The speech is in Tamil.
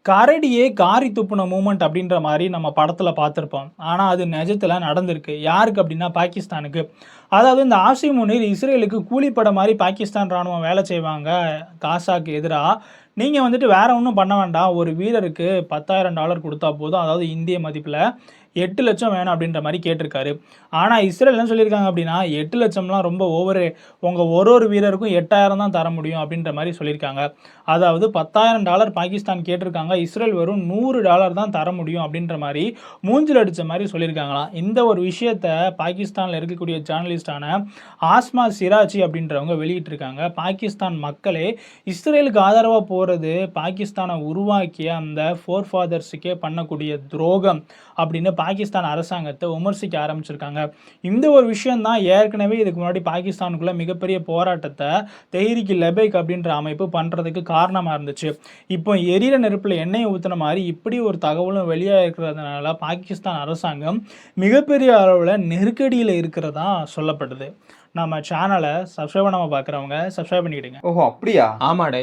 கரடியே காரி துப்புன மூமெண்ட் அப்படின்ற மாதிரி நம்ம படத்தில் பார்த்துருப்போம். ஆனால் அது நிஜத்தில் நடந்திருக்கு. யாருக்கு அப்படின்னா பாகிஸ்தானுக்கு. அதாவது இந்த ஆசிம் முனீர் இஸ்ரேலுக்கு கூலிப்படை மாதிரி பாகிஸ்தான் ராணுவம் வேலை செய்வாங்க காசாக்கு எதிராக. நீங்கள் வந்துட்டு வேற ஒன்றும் பண்ண வேண்டாம், ஒரு வீரருக்கு $10,000 கொடுத்தா போதும், அதாவது இந்திய மதிப்பில் 8 லட்சம் வேணும் அப்படின்ற மாதிரி கேட்டிருக்காரு. ஆனால் இஸ்ரேல் என்ன சொல்லியிருக்காங்க அப்படின்னா 8 லட்சம்லாம் ரொம்ப ஓவரு, உங்கள் ஒரு வீரருக்கும் 8,000 தான் தர முடியும் அப்படின்ற மாதிரி சொல்லியிருக்காங்க. அதாவது $10,000 பாகிஸ்தான் கேட்டிருக்காங்க, இஸ்ரேல் வெறும் $100 தான் தர முடியும் அப்படின்ற மாதிரி மூஞ்சில் அடித்த மாதிரி சொல்லியிருக்காங்களாம். இந்த ஒரு விஷயத்த பாகிஸ்தானில் இருக்கக்கூடிய ஜேர்னலிஸ்டான ஆஸ்மா சிராச்சி அப்படின்றவங்க வெளியிட்டிருக்காங்க. பாகிஸ்தான் மக்களே இஸ்ரேலுக்கு ஆதரவாக போகிறது பாகிஸ்தானை உருவாக்கிய அந்த ஃபோர் ஃபாதர்ஸுக்கே பண்ணக்கூடிய துரோகம் அப்படின்னு பாகிஸ்தான் அரசாங்கத்தை விமர்சிக்க ஆரம்பிச்சிருக்காங்க. இந்த ஒரு விஷயம்தான் ஏற்கனவே இதுக்கு முன்னாடி பாகிஸ்தானுக்குள்ள மிகப்பெரிய போராட்டத்தை தெஹ்ரிக் லெபைக் அப்படின்ற அமைப்பு பண்ணுறதுக்கு காரணமாக இருந்துச்சு. இப்போ எரியிற நெருப்பில் எண்ணெயை ஊற்றின மாதிரி இப்படி ஒரு தகவலும் வெளியாக இருக்கிறதுனால பாகிஸ்தான் அரசாங்கம் மிகப்பெரிய அளவில் நெருக்கடியில் இருக்கிறதா சொல்லப்படுது. நம்ம சேனலை சப்ஸ்கிரைப் பண்ணாமல் பார்க்குறவங்க சப்ஸ்கிரைப் பண்ணிக்கிடுங்க. ஓஹோ, அப்படியா? ஆமாடே.